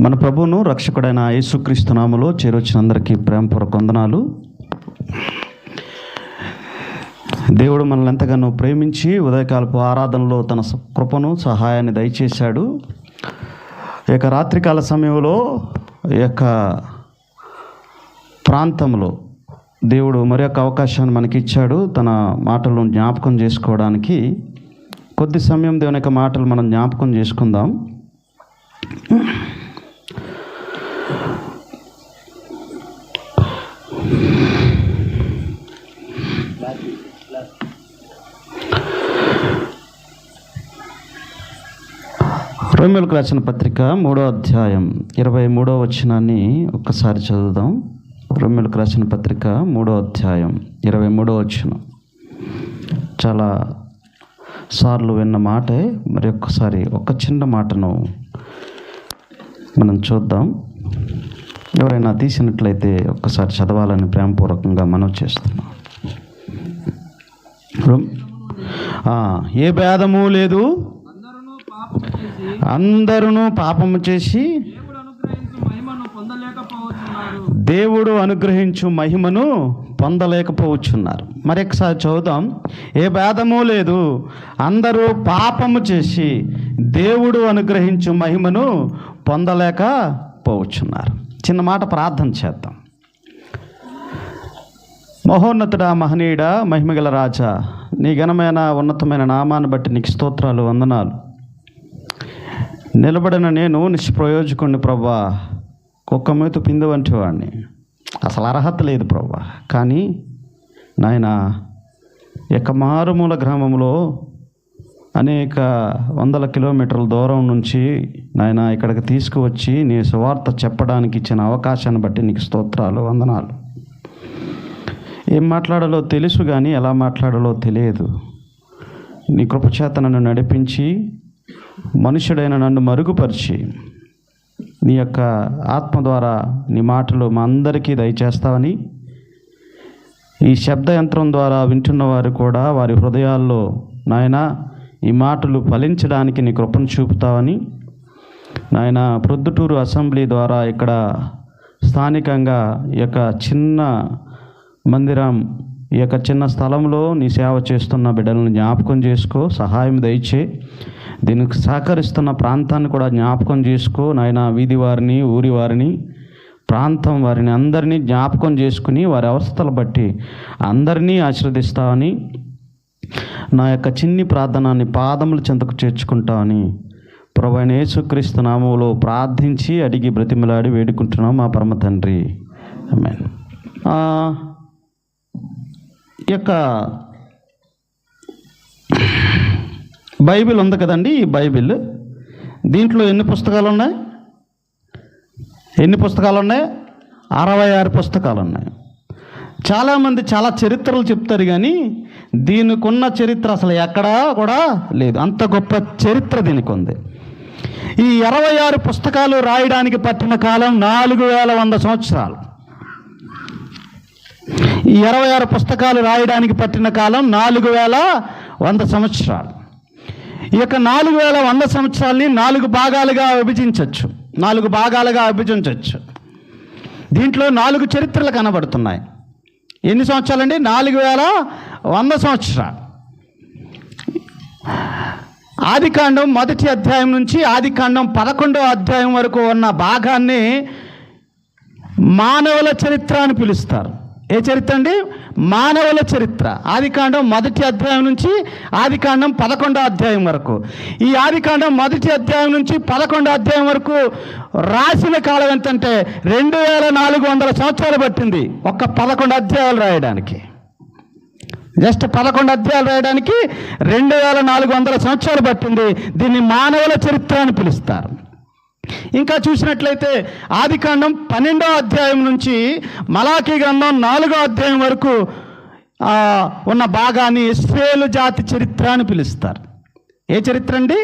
మన ప్రభువును రక్షకుడైన యేసుక్రీస్తు నామములో చేరొచ్చిన అందరికీ ప్రేమపూర్వక వందనాలు. దేవుడు మనల్ని ఎంతగానో ప్రేమించి ఉదయకాలపు ఆరాధనలో తన కృపను సహాయాన్ని దయచేశాడు. ఈ యొక్క రాత్రికాల సమయంలో ఈ యొక్క ప్రాంతంలో దేవుడు మరి యొక్క అవకాశాన్ని మనకి ఇచ్చాడు. తన మాటలను జ్ఞాపకం చేసుకోవడానికి కొద్ది సమయం దేవుని యొక్క మాటలు మనం జ్ఞాపకం చేసుకుందాం. రోమీయులకు రాసిన పత్రిక 3వ అధ్యాయం 23వ వచనాన్ని ఒక్కసారి చదువుదాం. రోమీయులకు రాసిన పత్రిక 3వ అధ్యాయం 23వ వచనం. చాలా సార్లు విన్న మాటే, మరి ఒక్కసారి ఒక చిన్న మాటను మనం చూద్దాం. ఎవరైనా తీసినట్లయితే ఒక్కసారి చదవాలని ప్రేమపూర్వకంగా మనవి చేస్తున్నాం. ఏ భేదము లేదు, అందరూ పాపము చేసి దేవుడు అనుగ్రహించు మహిమను పొందలేకపోవచ్చున్నారు. మరొకసారి చదువుదాం. ఏ భేదము లేదు, అందరూ పాపము చేసి దేవుడు అనుగ్రహించు మహిమను పొందలేకపోవచ్చున్నారు. చిన్న మాట ప్రార్థన చేద్దాం. మహోన్నతుడా, మహనీయుడా, మహిమగల రాజా, నీ ఘనమైన ఉన్నతమైన నామాన్ని బట్టి నీకు స్తోత్రాలు, వందనాలు. నిలబడిన నేను నిష్ప్రయోజకుడిని ప్రభా, కుక్క మూత పిండి వంటి వాడిని, అసలు అర్హత లేదు ప్రభా. కానీ నాయన యొక్క మారుమూల గ్రామంలో అనేక వందల కిలోమీటర్ల దూరం నుంచి నాయన ఇక్కడికి తీసుకువచ్చి నీ సువార్త చెప్పడానికి ఇచ్చిన అవకాశాన్ని బట్టి నీకు స్తోత్రాలు, వందనాలు. ఏం మాట్లాడాలో తెలుసు కానీ ఎలా మాట్లాడాలో తెలియదు. నీ కృపచేత నన్ను నడిపించి మనుషుడైన నన్ను మరుగుపరిచి నీ యొక్క ఆత్మ ద్వారా నీ మాటలు మా అందరికీ దయచేస్తావని, ఈ శబ్ద యంత్రం ద్వారా వింటున్న వారు కూడా వారి హృదయాల్లో నాయన ఈ మాటలు ఫలించడానికి నీ కృపను చూపుతావని, నాయన ప్రొద్దుటూరు అసెంబ్లీ ద్వారా ఇక్కడ స్థానికంగా ఈ యొక్క చిన్న మందిరం, ఈ యొక్క చిన్న స్థలంలో నీ సేవ చేస్తున్న బిడ్డలను జ్ఞాపకం చేసుకో, సహాయం దయచే. దీనికి సహకరిస్తున్న ప్రాంతాన్ని కూడా జ్ఞాపకం చేసుకో నాయన. వీధి వారిని, ఊరి వారిని, ప్రాంతం వారిని అందరినీ జ్ఞాపకం చేసుకుని వారి అవస్థలు బట్టి అందరినీ ఆశీర్వదిస్తావని, నా యొక్క చిన్ని ప్రార్థనాన్ని పాదముల చెంతకు చేర్చుకుంటావని ప్రభువైన యేసుక్రీస్తు నామములో ప్రార్థించి అడిగి బ్రతిమలాడి వేడుకుంటున్నాం మా పరమ తండ్రి, ఆమేన్. ఈ యొక్క బైబిల్ ఉంది కదండి, ఈ బైబిల్ దీంట్లో ఎన్ని పుస్తకాలు ఉన్నాయి? 66 పుస్తకాలు ఉన్నాయి. చాలామంది చాలా చరిత్రలు చెప్తారు కానీ దీనికి ఉన్న చరిత్ర అసలు ఎక్కడా కూడా లేదు. అంత గొప్ప చరిత్ర దీనికి ఉంది. ఈ 66 పుస్తకాలు రాయడానికి పట్టిన కాలం 4100 సంవత్సరాలు. ఈ 66 పుస్తకాలు రాయడానికి పట్టిన కాలం 4100 సంవత్సరాలు. ఈ యొక్క 4100 సంవత్సరాలని 4 భాగాలుగా విభజించవచ్చు. దీంట్లో 4 చరిత్రలు కనబడుతున్నాయి. ఎన్ని సంవత్సరాలండి? 4100 సంవత్సరాలు. ఆదికాండం 1వ అధ్యాయం నుంచి ఆదికాండం 11వ అధ్యాయం వరకు ఉన్న భాగాన్ని మానవుల చరిత్ర అని పిలుస్తారు. ఏ చరిత్ర అండి? మానవుల చరిత్ర. ఆదికాండం 1వ అధ్యాయం నుంచి ఆదికాండం 11వ అధ్యాయం వరకు. ఈ ఆదికాండం 1వ అధ్యాయం నుంచి 11వ అధ్యాయం వరకు రాసిన కాలం ఎంతంటే 2400 సంవత్సరాలు పట్టింది ఒక్క 11 అధ్యాయాలు రాయడానికి. జస్ట్ 11 అధ్యాయాలు రాయడానికి 2400 సంవత్సరాలు పట్టింది. దీన్ని మానవుల చరిత్ర అని పిలుస్తారు. ఇంకా చూసినట్లయితే ఆదికాండం 12వ అధ్యాయం నుంచి మలాకీ గ్రంథం 4వ అధ్యాయం వరకు ఉన్న భాగాన్ని ఇశ్రాయేలు జాతి చరిత్ర అని పిలుస్తారు. ఏ చరిత్ర అండి?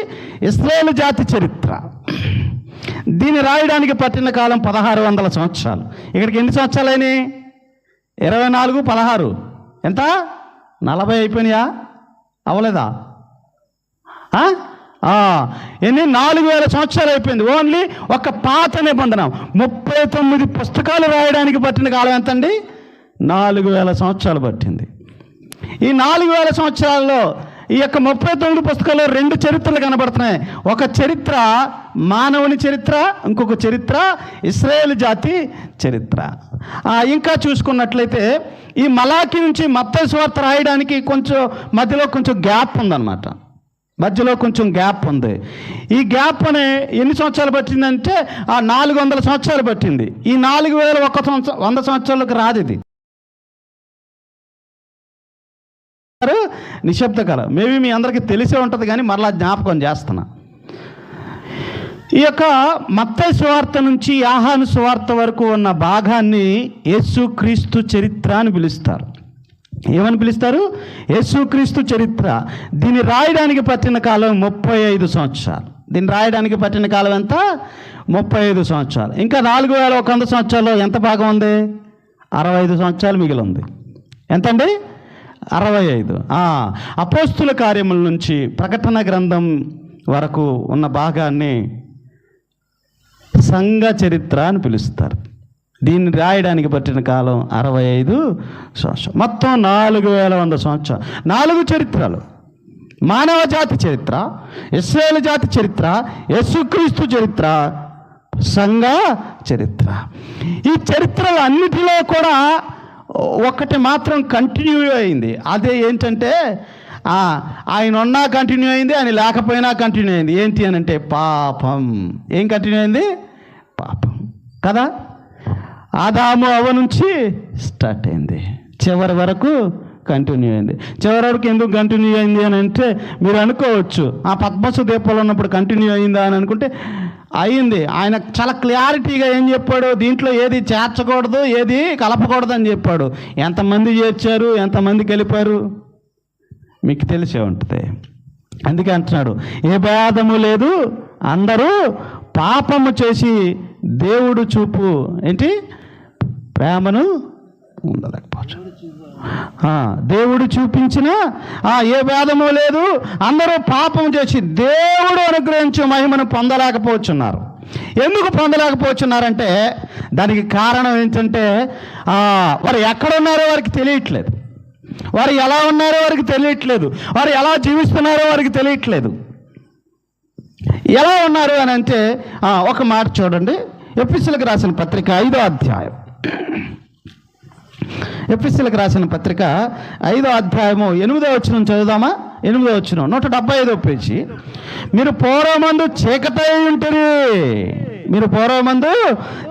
ఇశ్రాయేలు జాతి చరిత్ర. దీన్ని రాయడానికి పట్టిన కాలం 1600 సంవత్సరాలు. ఇక్కడికి ఎన్ని సంవత్సరాలు అయినాయి? 24 16 ఎంత? 40 అయిపోయినాయా? అవలేదా? ఎన్ని 4000 సంవత్సరాలు అయిపోయింది. ఓన్లీ ఒక పాత నిబంధన 39 పుస్తకాలు రాయడానికి పట్టిన కాలం ఎంతండి? 4000 సంవత్సరాలు పట్టింది. ఈ 4000 సంవత్సరాల్లో ఈ యొక్క 39 పుస్తకాల్లో 2 చరిత్రలు కనబడుతున్నాయి. ఒక చరిత్ర మానవుని చరిత్ర, ఇంకొక చరిత్ర ఇశ్రాయేలు జాతి చరిత్ర. ఇంకా చూసుకున్నట్లయితే ఈ మలాకి నుంచి మత్తయి సువార్త రాయడానికి మధ్యలో కొంచెం గ్యాప్ ఉందన్నమాట. మధ్యలో కొంచెం గ్యాప్ ఉంది. ఈ గ్యాప్ అనే ఎన్ని సంవత్సరాలు పట్టిందంటే 400 సంవత్సరాలు పట్టింది. ఈ 4100 సంవత్సరాలకు రాదు ఇది. నిశ్శబ్ద కాలం మేబీ మీ అందరికీ తెలిసే ఉంటుంది, కానీ మరలా జ్ఞాపకం చేస్తున్నా. ఈ యొక్క మత్తయి సువార్త నుంచి యోహాను సువార్త వరకు ఉన్న భాగాన్ని యేసుక్రీస్తు చరిత్ర అని పిలుస్తారు. ఏమని పిలుస్తారు? యేసుక్రీస్తు చరిత్ర. దీన్ని రాయడానికి పట్టిన కాలం 35 సంవత్సరాలు. దీన్ని రాయడానికి పట్టిన కాలం ఎంత? 35 సంవత్సరాలు. ఇంకా 4100 సంవత్సరాల్లో ఎంత భాగం ఉంది? 65 సంవత్సరాలు మిగిలి ఉంది. ఎంతండి? 65. అపోస్తుల కార్యముల నుంచి ప్రకటన గ్రంథం వరకు ఉన్న భాగాన్ని సంఘ చరిత్ర అని పిలుస్తారు. దీన్ని రాయడానికి పట్టిన కాలం 65 సంవత్సరాలు. మొత్తం 4100 సంవత్సరాలు. 4 చరిత్రలు: మానవ జాతి చరిత్ర, ఇశ్రాయేలు జాతి చరిత్ర, యేసుక్రీస్తు చరిత్ర, సంఘ చరిత్ర. ఈ చరిత్రలు అన్నిటిలో కూడా ఒకటి మాత్రం కంటిన్యూ అయింది. అదే ఏంటంటే ఆయన ఉన్నా కంటిన్యూ అయింది, ఆయన లేకపోయినా కంటిన్యూ అయింది. ఏంటి అని అంటే పాపం. ఏం కంటిన్యూ అయింది? పాపం కదా. ఆదాము అవ్వ నుంచి స్టార్ట్ అయింది, చివరి వరకు కంటిన్యూ అయింది. చివరి వరకు ఎందుకు కంటిన్యూ అయింది అని అంటే మీరు అనుకోవచ్చు, పద్మసు దీపాలు ఉన్నప్పుడు కంటిన్యూ అయిందా అని అనుకుంటే అయింది. ఆయన చాలా క్లారిటీగా ఏం చెప్పాడు? దీంట్లో ఏది చేర్చకూడదు, ఏది కలపకూడదు అని చెప్పాడు. ఎంతమంది చేర్చారు, ఎంతమంది కలిపారు మీకు తెలిసే ఉంటుంది. అందుకే అంటున్నాడు, ఏ భేదము లేదు, అందరూ పాపము చేసి దేవుడు చూపు ఏంటి ప్రేమను ఉండలేకపోవచ్చు. దేవుడు చూపించిన ఏ భేదము లేదు, అందరూ పాపం చేసి దేవుడు అనుగ్రహించే మహిమను పొందలేకపోతున్నారు. ఎందుకు పొందలేకపోతున్నారంటే దానికి కారణం ఏంటంటే వారు ఎక్కడ ఉన్నారో వారికి తెలియట్లేదు, వారు ఎలా ఉన్నారో వారికి తెలియట్లేదు, వారు ఎలా జీవిస్తున్నారో వారికి తెలియట్లేదు. ఎలా ఉన్నారు అని అంటే ఒక మాట చూడండి. ఎఫెసీయులకు రాసిన పత్రిక 5వ అధ్యాయం. ఎఫెసీయులకు రాసిన పత్రిక 5వ అధ్యాయము 8వ వచనం చదువుదామా? 8వ వచనం 175వ పేజీ. మీరు పూర్వమందు చీకటై ఉంటరి, మీరు పూర్వమందు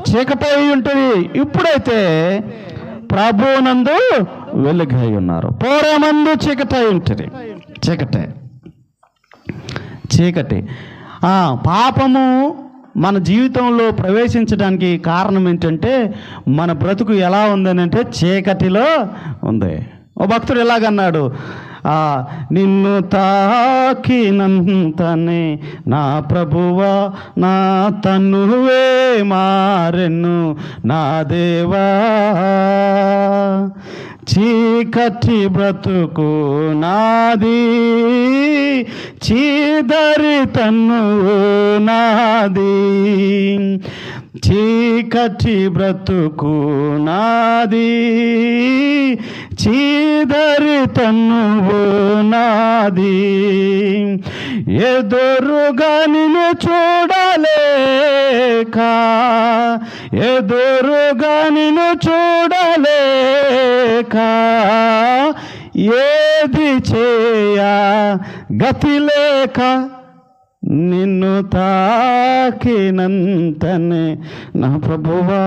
చీకటై ఉంటరి, ఇప్పుడైతే ప్రభువునందు వెలుగై ఉన్నారు. పూర్వమందు చీకటై ఉంటరి, చీకటి. పాపము మన జీవితంలో ప్రవేశించడానికి కారణం ఏంటంటే మన బ్రతుకు ఎలా ఉందని అంటే చీకటిలో ఉంది. ఓ భక్తుడు ఎలాగన్నాడు, నిన్ను తాకినంతనే నా ప్రభువా నా తనువే మారెను నా దేవా, చీకటి బ్రతుకు నాది, చీదరి తన్ను నాది, చీకటి బ్రతుకు నాది, చీదరి తన్ను నాది, ఎదురుగా నిన్ను చూడలేక, ఎదురుగా నిన్ను చూడలేక, ఏది చేయ గతి లేక, నిన్ను తాకినంతనే నా ప్రభువా.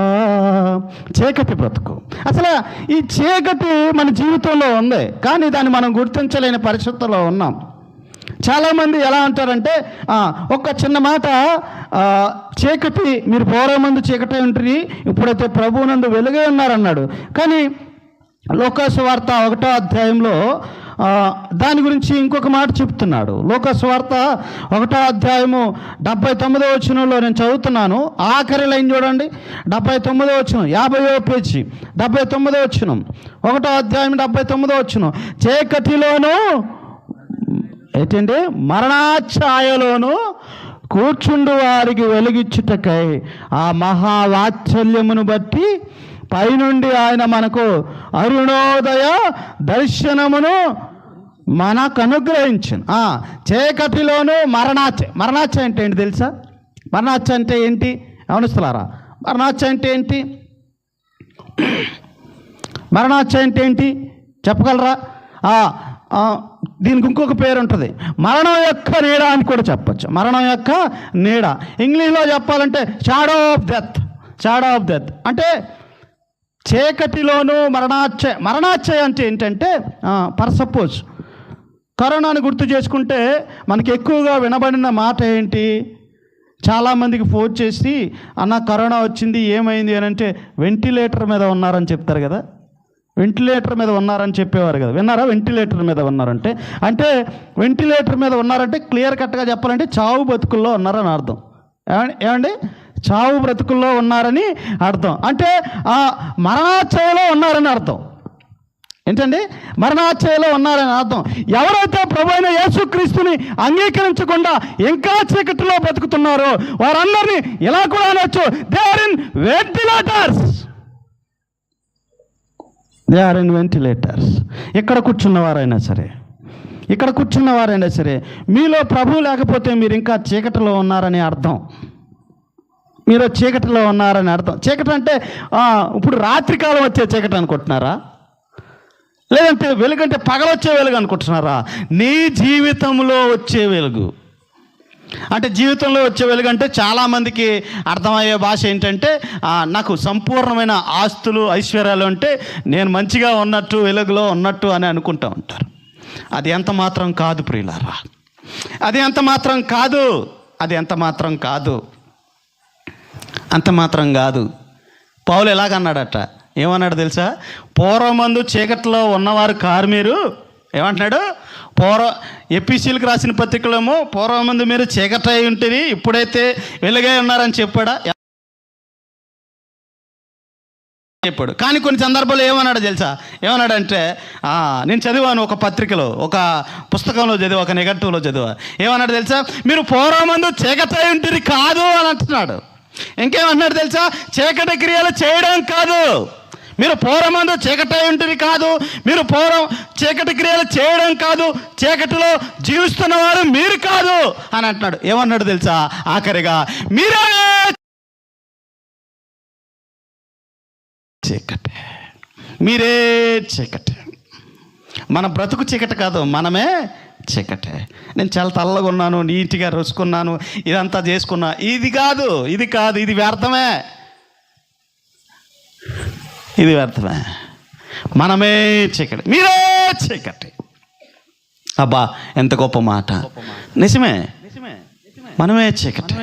చీకటి బ్రతుకు. అసలు ఈ చీకటి మన జీవితంలో ఉంది, కానీ దాన్ని మనం గుర్తించలేని పరిస్థితుల్లో ఉన్నాం. చాలామంది ఎలా అంటారంటే ఒక చిన్న మాట, చీకటి మీరు పూర్వమందు చీకటి ఉంటుంది, ఇప్పుడైతే ప్రభువునందు వెలుగే ఉన్నారన్నాడు. కానీ లోకాసు వార్త 1వ అధ్యాయంలో దాని గురించి ఇంకొక మాట చెప్తున్నాడు. లోకాసు వార్త 1వ అధ్యాయము 79వ వచనంలో నేను చదువుతున్నాను. ఆఖరి లైన్ చూడండి, 79వ వచనం, 50వ పేజీ, 79వ వచనం, 1వ అధ్యాయం 79వ వచనం. చీకటిలోను ఏంటంటే మరణాఛాయలోను కూర్చుండు వారికి వెలుగిచ్చుటకై ఆ మహావాత్సల్యమును బట్టి పైనుండి ఆయన మనకు అరుణోదయ దర్శనమును మనకు అనుగ్రహించను. చీకటిలోను మరణాఛ అంటే ఏంటి తెలుసా? మరణాఛ అంటే ఏంటి అవనస్తులారా? మరణాఛ అంటే ఏంటి? మరణాఛ అంటే ఏంటి చెప్పగలరా? దీనికి ఇంకొక పేరు ఉంటుంది, మరణం యొక్క నీడ అని కూడా చెప్పచ్చు. మరణం యొక్క నీడ ఇంగ్లీష్లో చెప్పాలంటే షాడో ఆఫ్ డెత్. అంటే చీకటిలోను మరణాఛ అంటే ఏంటంటే ఫర్ సపోజ్ కరోనాను గుర్తు చేసుకుంటే మనకి ఎక్కువగా వినబడిన మాట ఏంటి? చాలామందికి ఫోన్ చేసి అన్న కరోనా వచ్చింది ఏమైంది అని అంటే వెంటిలేటర్ మీద ఉన్నారని చెప్తారు కదా. వెంటిలేటర్ మీద ఉన్నారని చెప్పేవారు కదా, విన్నారా? వెంటిలేటర్ మీద ఉన్నారంటే అంటే వెంటిలేటర్ మీద ఉన్నారంటే క్లియర్ కట్గా చెప్పాలంటే చావు బతుకుల్లో ఉన్నారని అర్థం. ఏమండి? చావు బ్రతుకుల్లో ఉన్నారని అర్థం. అంటే ఆ మరణాఛాయలో ఉన్నారని అర్థం. ఏంటండి? మరణాఛాయలో ఉన్నారని అర్థం. ఎవరైతే ప్రభువైన యేసుక్రీస్తుని అంగీకరించకుండా ఇంకా చీకటిలో బతుకుతున్నారో వారందరినీ ఇలా కూడా అనొచ్చు, దే ఆర్ ఇన్ వెంటిలేటర్స్. ఇక్కడ కూర్చున్నవారైనా సరే మీలో ప్రభు లేకపోతే మీరు ఇంకా చీకటిలో ఉన్నారని అర్థం. మీరు చీకటిలో ఉన్నారని అర్థం. చీకటి అంటే ఇప్పుడు రాత్రికాలం వచ్చే చీకటి అనుకుంటున్నారా? లేదంటే వెలుగంటే పగలొచ్చే వెలుగు అనుకుంటున్నారా? నీ జీవితంలో వచ్చే వెలుగు అంటే జీవితంలో వచ్చే వెలుగు అంటే చాలామందికి అర్థమయ్యే భాష ఏంటంటే నాకు సంపూర్ణమైన ఆస్తులు ఐశ్వర్యాలు అంటే నేను మంచిగా ఉన్నట్టు వెలుగులో ఉన్నట్టు అని అనుకుంటూ ఉంటారు. అది ఎంత మాత్రం కాదు ప్రియులారా, అది ఎంత మాత్రం కాదు. పౌలు ఎలాగన్నాడట? ఏమన్నాడు తెలుసా? పూర్వమందు చీకట్లో ఉన్నవారు కారు మీరు. ఏమంటున్నాడు? ఎపిసీలకు రాసిన పత్రికలేమో పూర్వమందు మీరు చీకటై ఉంటుంది, ఇప్పుడైతే వెలుగై ఉన్నారని చెప్పాడా? చెప్పాడు. కానీ కొన్ని సందర్భాల్లో ఏమన్నాడు తెలుసా? ఏమన్నాడంటే నేను చదివాను, ఒక పత్రికలో, ఒక పుస్తకంలో చదివా, ఒక నెగటివ్లో చదివా. ఏమన్నాడు తెలుసా? మీరు పూర్వమందు చీకటై ఉంటుంది కాదు అని అంటున్నాడు. ఇంకేమన్నాడు తెలుసా? చీకటి క్రియలు చేయడం కాదు, మీరు పూర్వమందు చీకటై ఉంటుంది కాదు, మీరు చీకటి క్రియలు చేయడం కాదు, చీకటిలో జీవిస్తున్నవారు మీరు కాదు అని అంటున్నాడు. ఏమన్నాడు తెలుసా? ఆఖరిగా మీరే చీకటి. మన బ్రతుకు చీకటి కాదు, మనమే చీకటే. నేను చాలా తెల్లగా ఉన్నాను, నీట్గా రుసుకున్నాను, ఇదంతా చేసుకున్నా, ఇది కాదు, ఇది వ్యర్థమే. మనమే చీకటి, మీరే చీకటి. అబ్బా ఎంత గొప్ప మాట! నిజమే, మనమే చీకటి.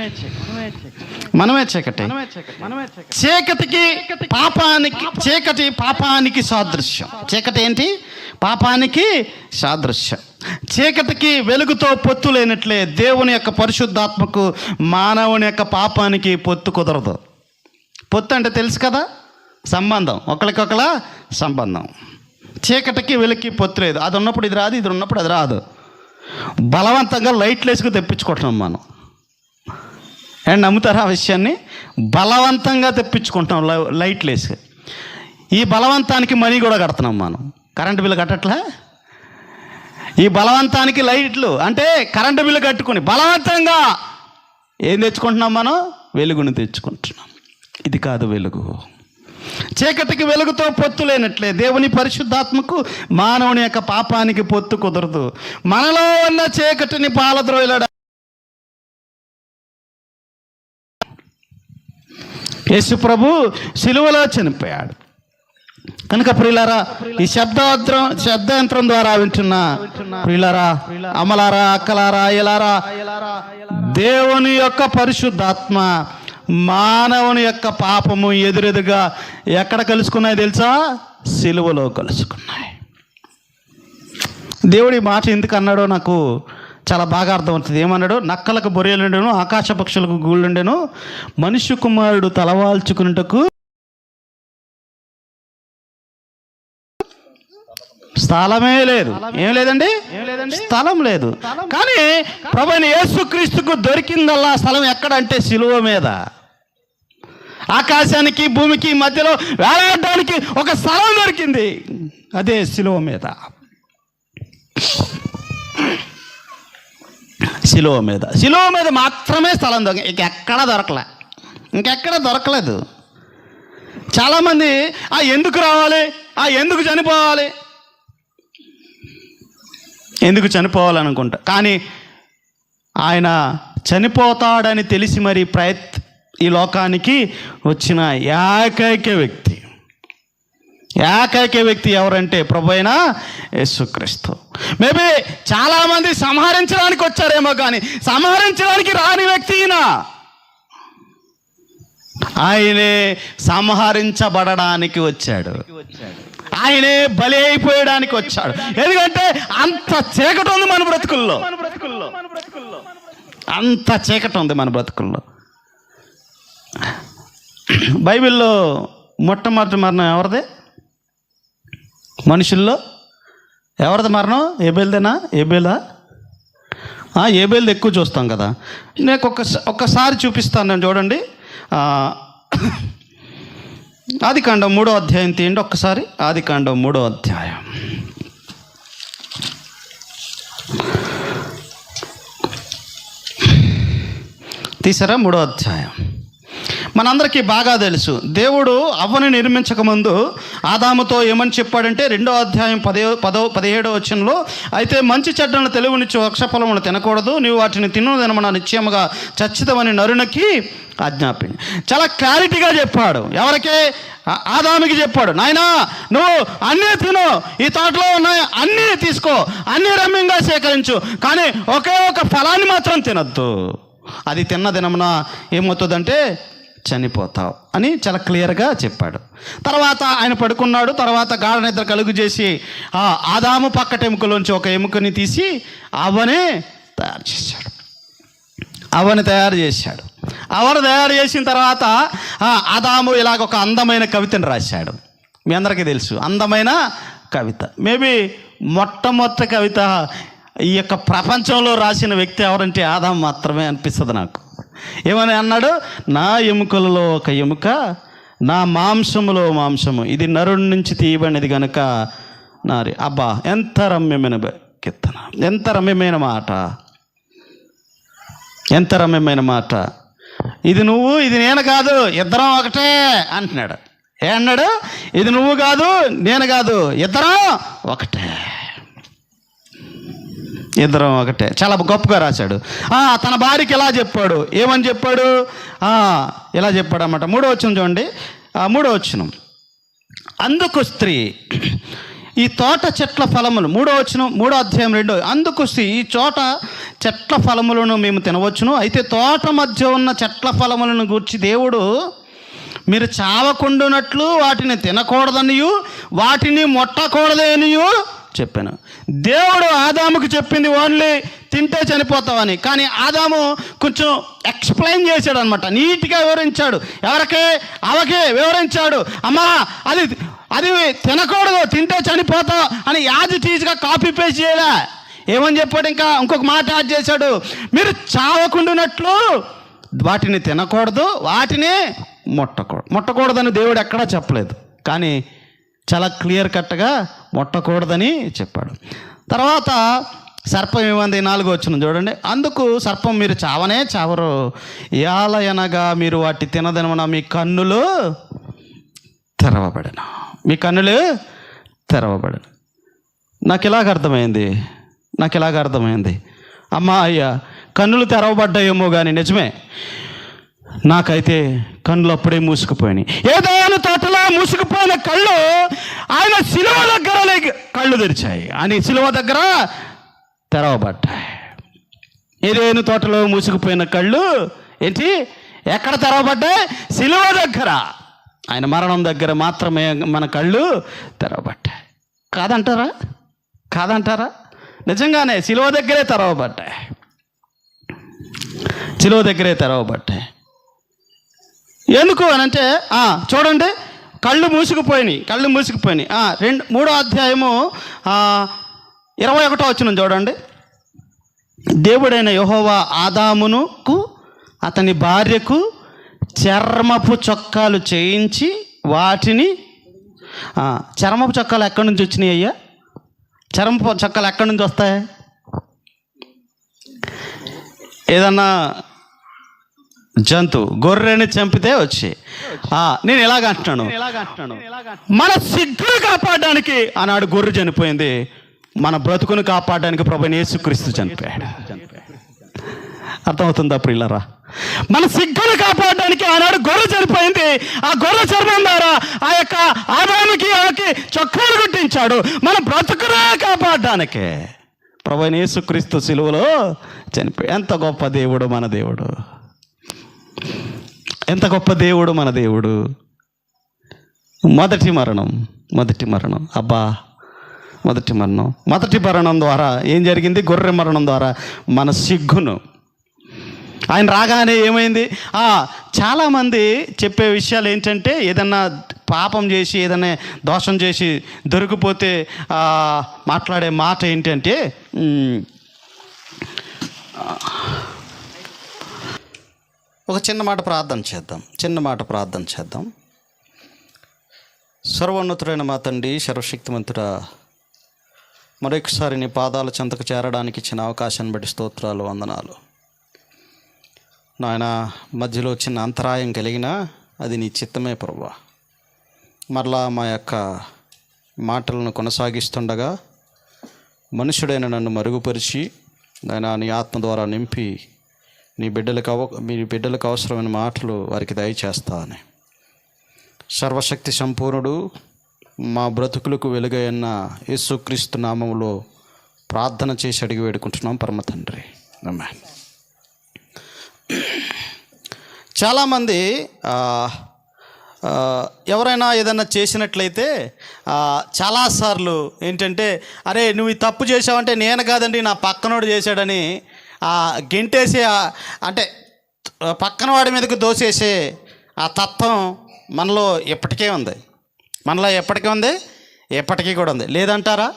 చీకటికి పాపానికి సాదృశ్యం. చీకటి ఏంటి? పాపానికి సాదృశ్యం. చీకటికి వెలుగుతో పొత్తు లేనట్లే దేవుని యొక్క పరిశుద్ధాత్మకు మానవుని యొక్క పాపానికి పొత్తు కుదరదు. పొత్తు అంటే తెలుసు కదా, సంబంధం, ఒకరికొకల సంబంధం. చీకటికి వెలుగుకి పొత్తు లేదు. అది ఉన్నప్పుడు ఇది రాదు, ఇది ఉన్నప్పుడు అది రాదు. బలవంతంగా లైట్లు వేసుకు తెప్పించుకుంటున్నాం మనం. అండ్ నమ్ముతారా ఆ విషయాన్ని? బలవంతంగా తెప్పించుకుంటున్నాం లైట్లు వేసి. ఈ బలవంతానికి మనీ కూడా కడుతున్నాం మనం. కరెంటు బిల్లు కట్టట్లే? ఈ బలవంతానికి లైట్లు అంటే కరెంటు బిల్లు కట్టుకుని బలవంతంగా ఏం తెచ్చుకుంటున్నాం మనం? వెలుగును తెచ్చుకుంటున్నాం. ఇది కాదు వెలుగు. చీకటికి వెలుగుతో పొత్తు లేనట్లే దేవుని పరిశుద్ధాత్మకు మానవుని యొక్క పాపానికి పొత్తు కుదరదు. మనలో ఉన్న చీకటిని పాలద్రోయలడ యేసు ప్రభు సిలువలో చనిపోయాడు కనుక ప్రియులారా, ఈ శబ్దయంత్రం ద్వారా వింటున్న ప్రియులారా, అమ్మలారా, అక్కలారా, అయ్యలారా, దేవుని యొక్క పరిశుద్ధాత్మ మానవుని యొక్క పాపము ఎదురెదుగా ఎక్కడ కలుసుకున్నాయి తెలుసా? సిలువలో కలుసుకున్నాయి. దేవుడి మాట ఎందుకు అన్నాడో నాకు చాలా బాగా అర్థమవుతుంది. ఏమన్నాడు? నక్కలకు బొరియలుండెను, ఆకాశ పక్షులకు గూళ్ళుండెను, మనుష్య కుమారుడు తలవాల్చుకున్నటకు స్థలమే లేదు. ఏం లేదండి? స్థలం లేదు. కానీ ప్రభువైన యేసుక్రీస్తుకు దొరికిందల్లా స్థలం ఎక్కడంటే సిలువ మీద. ఆకాశానికి భూమికి మధ్యలో వేలాడడానికి ఒక స్థలం దొరికింది, అదే సిలువ మీద. సిలువ మీద మాత్రమే స్థలం దొరికి, ఇంకెక్కడ దొరకలేదు. చాలామంది ఎందుకు రావాలి, ఎందుకు చనిపోవాలనుకుంటా. కానీ ఆయన చనిపోతాడని తెలిసి మరి ఈ లోకానికి వచ్చిన ఏకైక వ్యక్తి ఎవరంటే ప్రభువైన యేసుక్రీస్తు. మేబీ చాలామంది సంహరించడానికి వచ్చారేమో, కానీ సంహరించడానికి రాని వ్యక్తి ఆయనే సంహరించబడడానికి వచ్చాడు. ఆయనే బలి అయిపోయడానికి వచ్చాడు. ఎందుకంటే అంత చీకటి ఉంది మన బ్రతుకుల్లో, అంత చీకటి ఉంది మన బ్రతుకుల్లో. బైబిల్లో మొట్టమొదటి మరణం ఎవరిదే? మనుషుల్లో ఎవరిది మరణం? ఏబేల్దేనా? ఏబేల్ది ఎక్కువ చూస్తాం కదా. నేను ఒక్కసారి చూపిస్తాను, నేను చూడండి. ఆదికాండం 3వ అధ్యాయం తీయండి ఒక్కసారి. ఆదికాండం 3వ అధ్యాయం. తీసారా? 3వ అధ్యాయం. మనందరికీ బాగా తెలుసు, దేవుడు అవ్వని నిర్మించకముందు ఆదాముతో ఏమని చెప్పాడంటే 2వ అధ్యాయం 17వ వచనంలో, అయితే మంచి చెడ్డలను తెలివినిచ్చు వృక్షఫలమును తినకూడదు, నీవు వాటిని తినదనమన నిశ్చయముగా చచ్చితమని నరునికి ఆజ్ఞాపించి. చాలా క్లారిటీగా చెప్పాడు. ఎవరికి? ఆదాముకి చెప్పాడు, నాయనా నువ్వు అన్నీ తిను, ఈ తోటలో ఉన్నాయి అన్నీ తీసుకో, అన్నీ రమ్యంగా సేకరించు, కానీ ఒకే ఒక ఫలాన్ని మాత్రం తినద్దు, అది తిన్న దినమున ఏమవుతుందంటే చనిపోతావు అని చాలా క్లియర్గా చెప్పాడు. తర్వాత ఆయన పడుకున్నాడు. తర్వాత గాఢ నిద్ర కలుగు చేసి ఆదాము పక్కటెముకలోంచి ఒక ఎముకని తీసి అవ్వని తయారు చేశాడు. అవ్వని తయారు చేసిన తర్వాత ఆదాము ఇలాగ ఒక అందమైన కవితను రాశాడు. మీ అందరికీ తెలుసు అందమైన కవిత. మేబీ మొట్టమొదటి కవిత ఈ యొక్క ప్రపంచంలో రాసిన వ్యక్తి ఎవరంటే ఆదాము మాత్రమే అనిపిస్తుంది నాకు. ఏమని అన్నాడు? నా ఎముకలలో ఒక ఎముక, నా మాంసములో మాంసము, ఇది నరుడి నుంచి తీయబడినది కనుక నారి. అబ్బా, ఎంత రమ్యమైన కీర్తన, ఎంత రమ్యమైన మాట. ఇది నువ్వు, ఇది నేను కాదు, ఇద్దరం ఒకటే అంటున్నాడు. ఏమన్నాడు? ఇది నువ్వు కాదు, నేను కాదు, ఇద్దరం ఒకటే. చాలా గొప్పగా రాశాడు. తన భార్యకి ఎలా చెప్పాడు? ఏమని చెప్పాడు? ఇలా చెప్పాడు అన్నమాట. 3వ వచనం చూడండి. 3వ వచనం, అందుకు స్త్రీ ఈ తోట చెట్ల ఫలములు, 3వ వచనం 3వ అధ్యాయం 2, అందుకు స్త్రీ ఈ చోట చెట్ల ఫలములను మేము తినవచ్చును, అయితే తోట మధ్య ఉన్న చెట్ల ఫలములను గూర్చి దేవుడు మీరు చావకుండునట్లు వాటిని తినకూడదనియు వాటిని ముట్టకూడదనియు చెప్పాను. దేవుడు ఆదాముకు చెప్పింది ఓన్లీ తింటే చనిపోతావని, కానీ ఆదాము కొంచెం ఎక్స్ప్లెయిన్ చేశాడు అనమాట, నీట్గా వివరించాడు. ఎవరికే? అవకే వివరించాడు. అమ్మా అది తినకూడదు, తింటే చనిపోతావు అని యాజ్ టీజ్గా కాపీ పేస్ట్ చేయలే. ఏమని చెప్పాడు? ఇంకొక మాట యాడ్ చేశాడు, మీరు చావకుండునట్లు వాటిని తినకూడదు, వాటిని ముట్టకూడదని దేవుడు ఎక్కడా చెప్పలేదు, కానీ చాలా క్లియర్ కట్గా ముట్టకూడదని చెప్పాడు. తర్వాత సర్పం ఏమంది? 4వ వచనం చూడండి. అందుకు సర్పం, మీరు చావనే చావరు, యాలయనగా మీరు వాటి తినదనమన మీ కన్నులు తెరవబడను. నాకు ఇలాగ అర్థమైంది. అమ్మా అయ్యా, కన్నులు తెరవబడ్డాయేమో కానీ నిజమే, నాకైతే కళ్ళు అప్పుడే మూసుకుపోయినాయి. ఏదైనా తోటలో మూసుకుపోయిన కళ్ళు ఆయన సిలువ దగ్గర కళ్ళు తెరిచాయి అని సిలువ దగ్గర తెరవబడ్డాయి. ఏదైనా తోటలో మూసుకుపోయిన కళ్ళు ఏంటి? ఎక్కడ తెరవబడ్డాయి? సిలువ దగ్గర. ఆయన మరణం దగ్గర మాత్రమే మన కళ్ళు తెరవబడ్డాయి. కాదంటారా? నిజంగానే సిలువ దగ్గరే తెరవబడ్డాయి. ఎందుకు అనంటే చూడండి, కళ్ళు మూసుకుపోయినాయి. మూడో అధ్యాయము 21వ వచనం చూడండి. దేవుడైన యెహోవా ఆదామునుకు అతని భార్యకు చర్మపు చొక్కాలు చేయించి వాటిని చర్మపు చొక్కాలు ఎక్కడి నుంచి వచ్చినాయి అయ్యా? చర్మపు చొక్కాలు ఎక్కడి నుంచి వస్తాయి? ఏదన్నా జంతువు గొర్రెని చంపితే వచ్చి నేను ఇలాగ అంటున్నాను, మన సిగ్గును కాపాడడానికి ఆనాడు గొర్రె చనిపోయింది, మన బ్రతుకును కాపాడడానికి ప్రభువైన యేసుక్రీస్తు చనిపోయాడు. అర్థమవుతుందా ప్రియులారా? మన సిగ్గును కాపాడడానికి ఆనాడు గొర్రె చనిపోయింది. ఆ గొర్రె చర్మం ద్వారా ఆ యొక్క ఆదాముకి ఆమెకి చొక్కాలు కుట్టించాడు. మన బ్రతుకునే కాపాడడానికి ప్రభువైన యేసుక్రీస్తు సిలువలో చనిపోయి. ఎంత గొప్ప దేవుడు మన దేవుడు, ఎంత గొప్ప దేవుడు మన దేవుడు. మొదటి మరణం మొదటి మరణం ద్వారా ఏం జరిగింది? గొర్రె మరణం ద్వారా మన సిగ్గును, ఆయన రాగానే ఏమైంది? చాలామంది చెప్పే విషయాలు ఏంటంటే, ఏదన్నా పాపం చేసి ఏదైనా దోషం చేసి దొరికిపోతే మాట్లాడే మాట ఏంటంటే, ఒక చిన్న మాట ప్రార్థన చేద్దాం. సర్వోన్నతుడైన మా తండ్రి, సర్వశక్తిమంతుడా, మరొకసారి నీ పాదాల చెంతకు చేరడానికి ఇచ్చిన అవకాశాన్ని బట్టి స్తోత్రాలు, వందనాలు. నాయన, మధ్యలో చిన్న అంతరాయం కలిగినా అది నీ చిత్తమే ప్రభువా. మరలా మా యొక్క మాటలను కొనసాగిస్తుండగా మనుషుడైన నన్ను మరుగుపరిచి నాయన నీ ఆత్మ ద్వారా నింపి మీ బిడ్డలకు అవసరమైన మాటలు వారికి దయచేస్తానని, సర్వశక్తి సంపూర్ణుడు మా బ్రతుకులకు వెలుగైన యేసుక్రీస్తు నామములో ప్రార్థన చేసి అడిగి వేడుకుంటున్నాం పరమ తండ్రి, ఆమేన్. చాలామంది ఎవరైనా ఏదైనా చేసినట్లయితే చాలాసార్లు ఏంటంటే, అరే నువ్వు ఈ తప్పు చేసావంటే నేను కాదండి నా పక్కనోడు చేశాడని గెంటేసే, అంటే పక్కన వాడి మీదకి దోసేసే ఆ తత్వం మనలో ఎప్పటికీ ఉంది. ఎప్పటికీ కూడా ఉంది. లేదంటారా?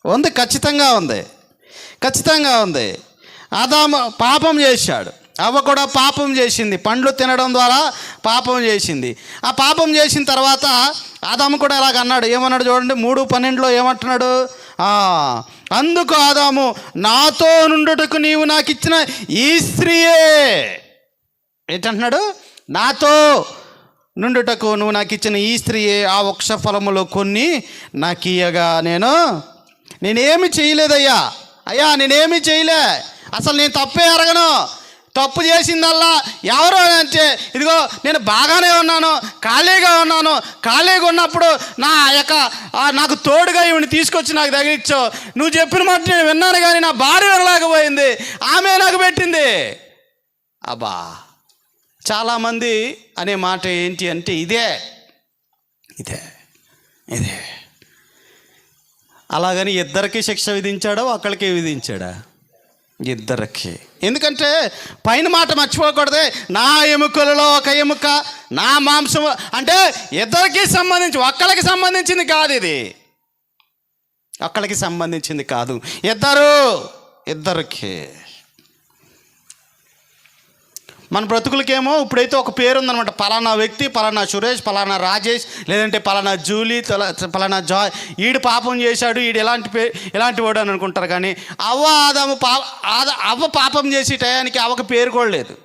ఉంది, ఖచ్చితంగా ఉంది. ఆదాము పాపం చేశాడు, అవ్వ కూడా పాపం చేసింది, పండ్లు తినడం ద్వారా పాపం చేసింది. ఆ పాపం చేసిన తర్వాత ఆదాము కూడా ఇలాగ అన్నాడు. ఏమన్నాడు చూడండి, 3:12 ఏమంటున్నాడు? అందుకు ఆదాము, నాతో నుండుటకు నీవు నాకు ఇచ్చిన ఈ స్త్రీయే. ఏంటంటున్నాడు? నాతో నుండుటకు నువ్వు నాకు ఇచ్చిన ఈ స్త్రీయే ఆ వృక్ష ఫలములో కొన్ని నాకు ఇయ్యగా నేనేమి చేయలేదయ్యా, నేనేమి చేయలే, అసలు నేను తప్పే అరగను. తప్పు చేసిందల్లా ఎవరు అంటే, ఇదిగో నేను బాగానే ఉన్నాను, ఖాళీగా ఉన్నప్పుడు నాకు తోడుగా ఈవిని తీసుకొచ్చి నాకు తగిలించు. నువ్వు చెప్పిన మాట నేను విన్నాను, కానీ నా భార్య వినలేకపోయింది, ఆమె నాకు పెట్టింది. అబ్బా, చాలామంది అనే మాట ఏంటి అంటే ఇదే. అలాగని ఇద్దరికి శిక్ష విధించాడో ఒకళ్ళకే విధించాడా? ఇద్దరికి. ఎందుకంటే పైన మాట మర్చిపోకూడదే, నా ఎముకలలో ఒక ఎముక నా మాంసము అంటే ఇద్దరికి సంబంధించి, ఒక్కళ్ళకి సంబంధించింది కాదు, ఇది ఒక్కళ్ళకి సంబంధించింది కాదు, ఇద్దరికి. మన బ్రతుకులకేమో ఇప్పుడైతే ఒక పేరు ఉందనమాట, పలానా వ్యక్తి, పలానా సురేష్, పలానా రాజేష్, లేదంటే పలానా జూలీ, పలానా జాయ్, ఈడు పాపం చేశాడు, ఈడు ఎలాంటి వాడు అని అనుకుంటారు. కానీ అవ్వ పాపం చేసే టయానికి అవ్వకు పేరు కూడా లేదు.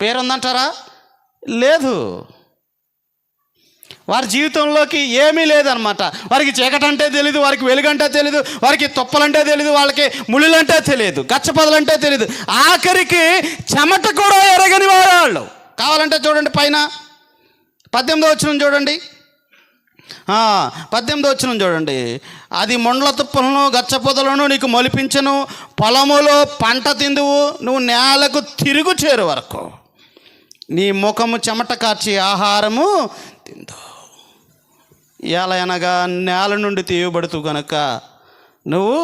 పేరు ఉందంటారా? లేదు. వారి జీవితంలోకి ఏమీ లేదనమాట. వారికి చీకటి అంటే తెలీదు, వారికి వెలుగంటే తెలీదు, వారికి తుప్పలంటే తెలీదు, వాళ్ళకి ముళ్ళంటే తెలియదు, గచ్చపదలంటే తెలీదు, ఆఖరికి చెమట కూడా ఎరగని వాళ్ళు. కావాలంటే చూడండి, పైన 18వ వచనం చూడండి. 18వ వచనం చూడండి. అది మొండ్ల తుప్పలను గచ్చపొదలను నీకు మొలిపించను, పొలములో పంట తిందువు, నువ్వు నేలకు తిరుగు చేరు వరకు నీ ముఖము చెమట కార్చి ఆహారము తిందు. ఎలా అనగా నేల నుండి తీయబడుతూ గనుక నువ్వు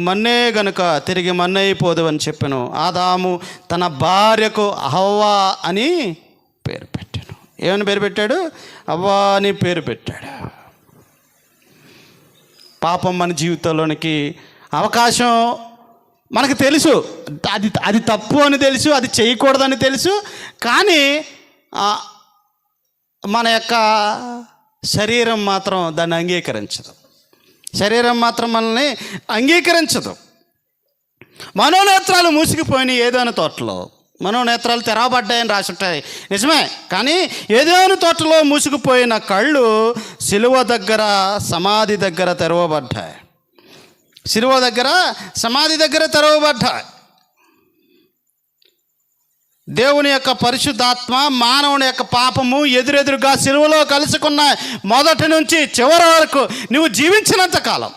మన్నే గనుక తిరిగి మన్నైపోదు అని చెప్పాను. ఆదాము తన భార్యకు హవ్వ అని పేరు పెట్టాను. ఏమని పేరు పెట్టాడు? అవ్వా అని పేరు పెట్టాడు. పాపం మన జీవితంలోనికి అవకాశం మనకు తెలుసు, అది తప్పు అని తెలుసు, అది చేయకూడదని తెలుసు. కానీ మన యొక్క శరీరం మాత్రం దాన్ని అంగీకరించదు. శరీరం మాత్రం మనల్ని అంగీకరించదు. మనోనేత్రాలు మూసికిపోయినాయి ఏదైనా తోటలో. మనోనేత్రాలు తెరవబడ్డాయని రాసి ఉంటాయి, నిజమే. కానీ ఏదైనా తోటలో మూసుకుపోయిన కళ్ళు సిలువ దగ్గర సమాధి దగ్గర తెరవబడ్డాయి. సిలువ దగ్గర సమాధి దగ్గర తెరవబడ్డాయి. దేవుని యొక్క పరిశుద్ధాత్మ మానవుని యొక్క పాపము ఎదురెదురుగా సిలువలో కలుసుకున్న మొదటి నుంచి చివరి వరకు నువ్వు జీవించినంత కాలం,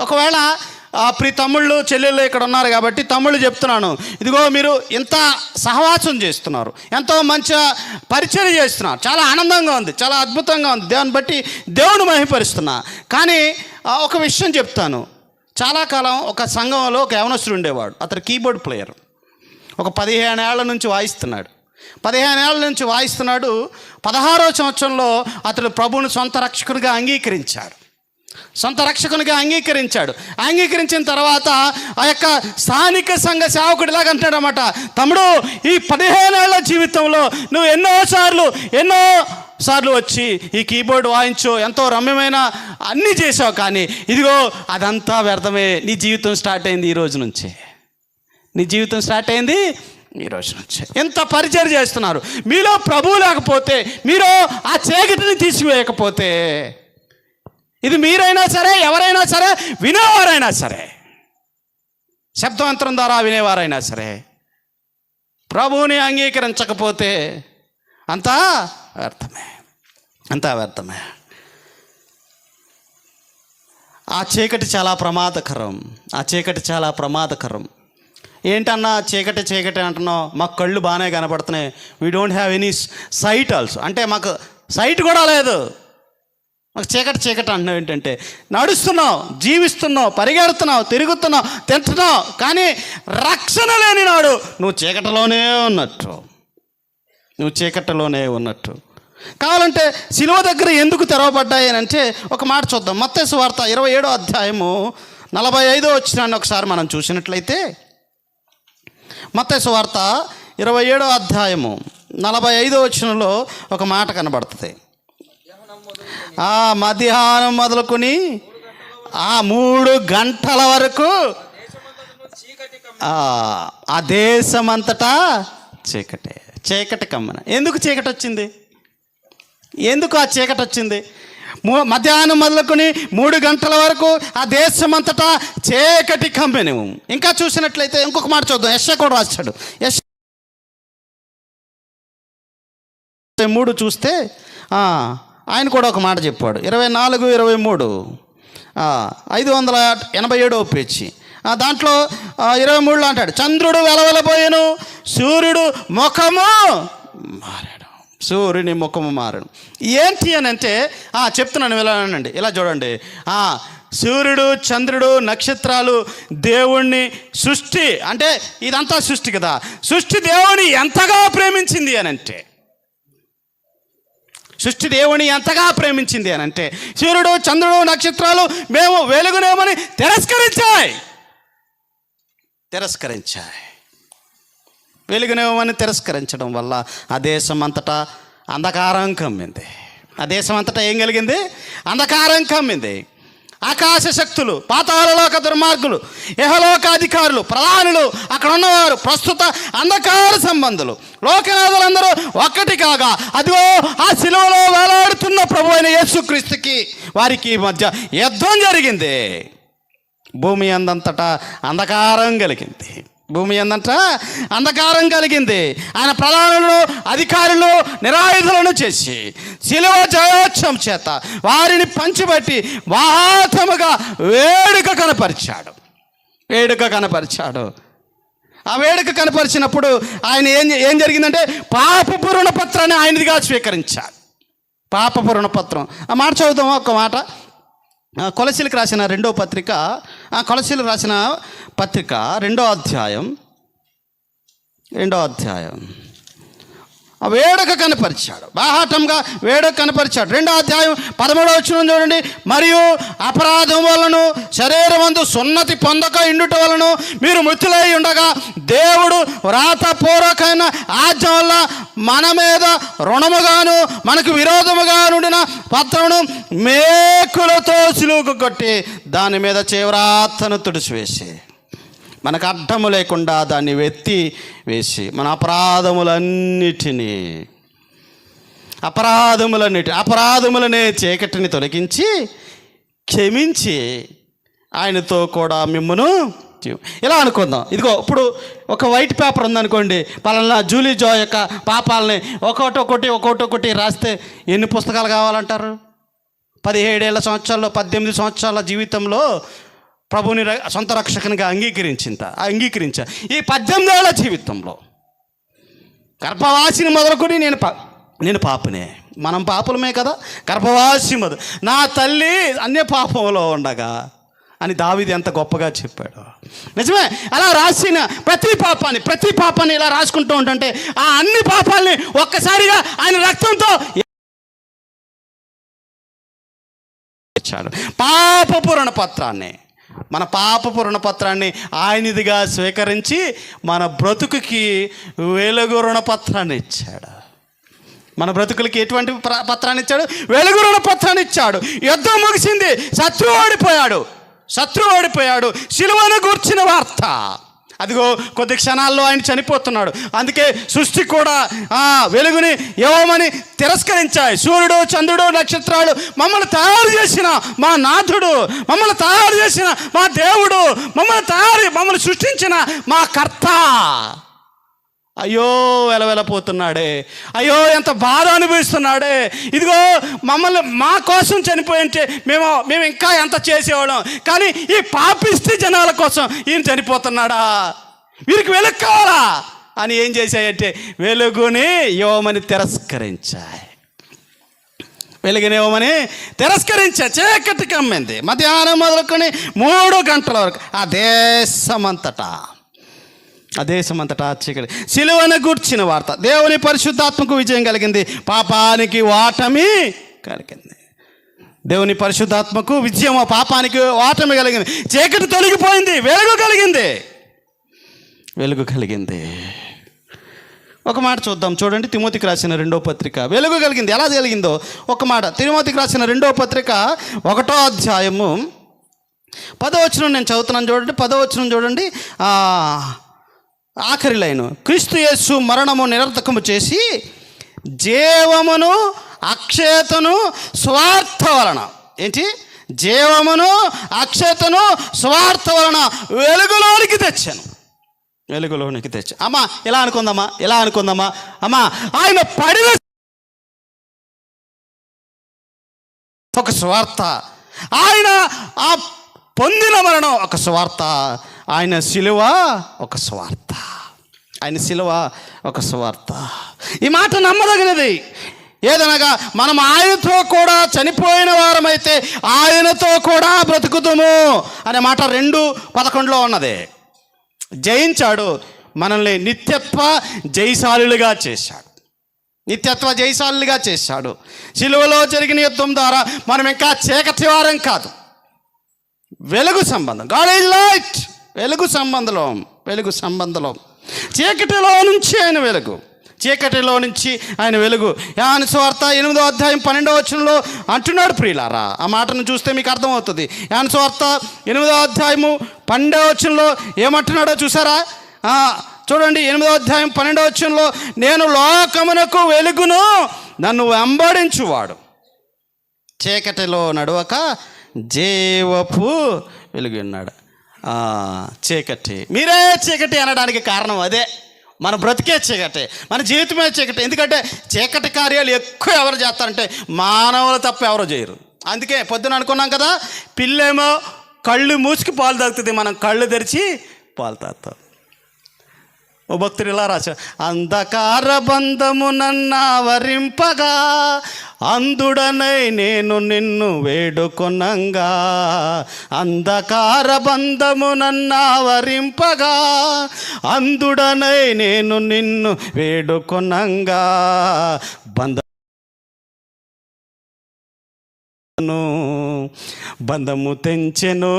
ఒకవేళ ప్రి తమ్ముళ్ళు చెల్లెళ్ళు ఇక్కడ ఉన్నారు కాబట్టి తమ్ముళ్ళు చెప్తున్నాను, ఇదిగో మీరు ఇంత సహవాసం చేస్తున్నారు, ఎంతో మంచిగా పరిచయం చేస్తున్నారు, చాలా ఆనందంగా ఉంది, చాలా అద్భుతంగా ఉంది, దేవుని బట్టి దేవుని మహిమపరుస్తున్నా. కానీ ఒక విషయం చెప్తాను. చాలా కాలం ఒక సంఘంలో ఒక యవనస్తుడు ఉండేవాడు. అతను కీబోర్డ్ ప్లేయర్. ఒక 15 ఏళ్ల నుంచి వాయిస్తున్నాడు. 15 ఏళ్ల నుంచి వాయిస్తున్నాడు. 16వ సంవత్సరంలో అతడు ప్రభువుని సొంత రక్షకునిగా అంగీకరించాడు. అంగీకరించిన తర్వాత ఆ యొక్క స్థానిక సంఘ సేవకుడు ఇలాగంటాడు అన్నమాట, తమ్ముడు, ఈ 15 ఏళ్ల జీవితంలో నువ్వు ఎన్నో సార్లు వచ్చి ఈ కీబోర్డ్ వాయించు, ఎంతో రమ్యమైన అన్నీ చేసావు, కానీ ఇదిగో అదంతా వ్యర్థమే. నీ జీవితం స్టార్ట్ అయింది ఈ రోజు నుంచే. ఎంత పరిచయం చేస్తున్నారు. మీలో ప్రభువు లేకపోతే, మీరు ఆ చీకటిని తీసివేయకపోతే, ఇది మీరైనా సరే, ఎవరైనా సరే, వినేవారైనా సరే, శబ్దవంతరం ద్వారా వినేవారైనా సరే, ప్రభువుని అంగీకరించకపోతే అంతా వ్యర్థమే. ఆ చీకటి చాలా ప్రమాదకరం. ఏంటన్నా చీకటి అంటున్నావు? మాకు కళ్ళు బాగానే కనపడుతున్నాయి. We don't have any sight also. అంటే మాకు సైట్ కూడా లేదు, మాకు చీకటి అంటున్నావు. ఏంటంటే నడుస్తున్నావు, జీవిస్తున్నావు, పరిగెడుతున్నావు, తిరుగుతున్నావు, తింటున్నావు, కానీ రక్షణ లేని నాడు నువ్వు చీకటిలోనే ఉన్నట్టు. కావాలంటే సిలువ దగ్గర ఎందుకు తెరవబడ్డాయి అని అంటే ఒక మాట చూద్దాం. మత్తయి సువార్త 27వ అధ్యాయము 45వ వచనాన్ని ఒకసారి మనం చూసినట్లయితే, మత్తయి సువార్త 27వ అధ్యాయము 45వ వచనంలో ఒక మాట కనబడుతుంది. మధ్యాహ్నం మొదలుకొని 3 గంటల వరకు ఆ దేశమంతటా చీకటి కమ్మన. ఎందుకు చీకటి వచ్చింది? ఎందుకు ఆ చీకటి వచ్చింది? మధ్యాహ్నం మొదలుకొని 3 గంటల వరకు ఆ దేశమంతటా చీకటి కమ్మెను. ఇంకా చూసినట్లయితే ఇంకొక మాట చూద్దాం. యెషయా కూడా రాశాడు. 3 చూస్తే ఆయన కూడా ఒక మాట చెప్పాడు. 24-23 587వ పేజీ. దాంట్లో 23లో అంటాడు, చంద్రుడు వెలవెలబోయెను, సూర్యుని ముఖము మారను. ఏంటి అని అంటే చెప్తున్నాను, వెళ్ళానండి. ఇలా చూడండి, సూర్యుడు, చంద్రుడు, నక్షత్రాలు దేవుణ్ణి సృష్టి, అంటే ఇదంతా సృష్టి కదా, సృష్టి దేవుని ఎంతగా ప్రేమించింది అని అంటే, సూర్యుడు, చంద్రుడు, నక్షత్రాలు మేము వెలుగునేమని తిరస్కరించాయి. వెలుగునేమని తిరస్కరించడం వల్ల ఆ దేశం అంతటా అంధకారం కమ్మింది. ఏం కలిగింది? అంధకారం కమ్మింది. ఆకాశ శక్తులు, పాతాళలోక దుర్మార్గులు, యెహలోకాధికారులు, ప్రధానులు, అక్కడ ఉన్నవారు, ప్రస్తుత అంధకార సంబంధులు, లోకనాథులందరూ ఒక్కటి కాగా అదిగో ఆ శిలువలో వేలాడుతున్న ప్రభు అయిన యేసుక్రీస్తుకి వారికి మధ్య యుద్ధం జరిగింది. భూమి అందంతటా అంధకారం కలిగింది. ఆయన ప్రధానులను, అధికారులు నిరాయుధులను చేసి శిలువ జయోత్సవం చేత వారిని పంచిబట్టి మహాత్ముగా వేడుక కనపరిచాడు. ఆ వేడుక కనపరిచినప్పుడు ఆయన ఏం జరిగిందంటే పాపపు రుణపత్రాన్ని ఆయనదిగా స్వీకరించాడు. పాపపు రుణపత్రం. ఆ మాట చదువుతామా? ఒక మాట. కొలసీలకు రాసిన రెండో పత్రిక, కొలసీలకు రాసిన పత్రిక 2వ అధ్యాయం వేడుక కనపరిచాడు, బాహాటంగా వేడుక కనపరిచాడు. 2వ అధ్యాయం 13వ వచనం చూడండి. మరియు అపరాధం వలను శరీరమందు సున్నతి పొందక ఇండుట వలను మీరు మృతులై ఉండగా దేవుడు వ్రాతపూర్వకమైన ఆజ్ఞ వల్ల మన మీద రుణముగాను మనకు విరోధముగా నుండిన పత్రమును మేకులతో సిలువకు కొట్టి దాని మీద చేవ్రాతను తుడిచివేసి మనకు అడ్డము లేకుండా దాన్ని వెత్తి వేసి మన అపరాధములనే చీకటిని తొలగించి క్షమించి ఆయనతో కూడా మిమ్మును ఇలా అనుకుందాం. ఇదిగో ఇప్పుడు ఒక వైట్ పేపర్ ఉందనుకోండి, పలానా జూలీ జో యొక్క పాపాలని ఒక్కొక్కటి రాస్తే ఎన్ని పుస్తకాలు కావాలంటారు? 17 సంవత్సరాల్లో 18 సంవత్సరాల జీవితంలో ప్రభుని సొంత రక్షకునిగా అంగీకరించా. ఈ 18 ఏళ్ల జీవితంలో గర్భవాసిని మొదలుకొని నేను పాపనే, మనం పాపులమే కదా. గర్భవాసి నా తల్లి అన్య పాపంలో ఉండగా అని దావీదు ఎంత గొప్పగా చెప్పాడు. నిజమే, అలా రాసిన ప్రతి పాపాన్ని ఇలా రాసుకుంటూ ఉంటుంటే ఆ అన్ని పాపాలని ఒక్కసారిగా ఆయన రక్తంతో ఇచ్చాడు. మన పాపపు రుణపత్రాన్ని ఆయనదిగా స్వీకరించి మన బ్రతుకుకి వెలుగు రుణపత్రాన్ని ఇచ్చాడు. మన బ్రతుకులకి ఎటువంటి పత్రాన్ని ఇచ్చాడు? వెలుగు రుణపత్రాన్ని ఇచ్చాడు. యుద్ధం ముగిసింది, శత్రువు ఓడిపోయాడు. సిలువను గూర్చిన వార్త అదిగో కొద్ది క్షణాల్లో ఆయన చనిపోతున్నాడు. అందుకే సృష్టి కూడా వెలుగుని ఇవ్వమని తిరస్కరించాయి. సూర్యుడు, చంద్రుడు, నక్షత్రాలు మమ్మల్ని తయారు చేసిన మా నాథుడు, మమ్మల్ని తయారు చేసిన మా దేవుడు, మమ్మల్ని సృష్టించిన మా కర్త అయ్యో వెలవెలపోతున్నాడే, అయ్యో ఎంత బాధ అనుభవిస్తున్నాడే. ఇదిగో మమ్మల్ని మా కోసం చనిపోయింటే మేము ఇంకా ఎంత చేసేవాళ్ళం, కానీ ఈ పాపిష్టి జనాల కోసం ఈయన చనిపోతున్నాడా, వీరికి వెలుగు కావాలా అని ఏం చేశాయంటే వెలుగుని ఇవ్వమని తిరస్కరించాయి. చీకటి కమ్మింది. మధ్యాహ్నం మొదలుకొని 3 గంటల వరకు ఆ దేశమంతటా చీకటి. సిలువను గూర్చిన వార్త. దేవుని పరిశుద్ధాత్మకు విజయం కలిగింది, పాపానికి వాటమి కలిగింది. దేవుని పరిశుద్ధాత్మకు విజయం, పాపానికి వాటమి కలిగింది. చీకటి తొలగిపోయింది, వెలుగు కలిగింది. ఒక మాట చూద్దాం, చూడండి. తిమోతికి రాసిన 2వ పత్రిక. వెలుగు కలిగింది, ఎలా కలిగిందో ఒక మాట. తిమోతికి రాసిన 2వ పత్రిక 1వ అధ్యాయము 10వ వచనం నేను చదువుతున్నాను, చూడండి. 10వ వచనం చూడండి. ఆఖరి లైను, క్రీస్తు యేసు మరణము నిరర్థకము చేసి జీవమును అక్షయతను స్వార్థ వలన జీవమును అక్షయతను స్వార్థ వలన వెలుగులోనికి తెచ్చాను. అమ్మా ఇలా అనుకుందామా అమ్మా, ఆయన పడిన ఒక స్వార్థ, ఆయన ఆ పొందిన మరణం ఒక స్వార్థ, ఆయన శిలువ ఒక స్వార్థ. ఈ మాట నమ్మదగినది. ఏదనగా మనం ఆయనతో కూడా చనిపోయిన వారమైతే ఆయనతో కూడా బ్రతుకుతాము అనే మాట 2:11 ఉన్నది. జయించాడు, మనల్ని నిత్యత్వ జయశాలులుగా చేశాడు. శిలువలో జరిగిన యుద్ధం ద్వారా మనం ఇంకా చీకటి వారం కాదు, వెలుగు సంబంధం. God is light. వెలుగు సంబంధంలో చీకటిలో నుంచి ఆయన వెలుగు. యోహాను సువార్త 8వ అధ్యాయం 12వ వచనంలో అంటున్నాడు. ప్రియులారా, ఆ మాటను చూస్తే మీకు అర్థమవుతుంది. యోహాను సువార్త 8వ అధ్యాయము 12వ వచనంలో ఏమంటున్నాడో చూసారా? చూడండి. 8వ అధ్యాయం 12వ వచనంలో, నేను లోకమునకు వెలుగును, నన్ను వెంబడించువాడు చీకటిలో నడవక జీవపు వెలుగు ఉన్నాడు. చీకటి, మీరే చీకటి అనడానికి కారణం అదే. మన బ్రతికే చీకటి, మన జీవితమే చీకటి. ఎందుకంటే చీకటి కార్యాలు ఎక్కువ ఎవరు చేస్తారంటే మానవులు తప్ప ఎవరు చేయరు. అందుకే పొద్దున అనుకున్నాం కదా, పిల్లేమో కళ్ళు మూసుకు పాలు తాగుతుంది, మనం కళ్ళు తెరిచి పాలు తాగుతాం. ఓ భక్తుడు ఇలా రాశారు, అంధకార బంధము నన్నావరింపగా అందుడనై నేను నిన్ను వేడుకొనంగా. అంధకార బంధము నన్నావరింపగా అందుడనై నేను నిన్ను వేడుకొనంగా. బంధము తెంచెను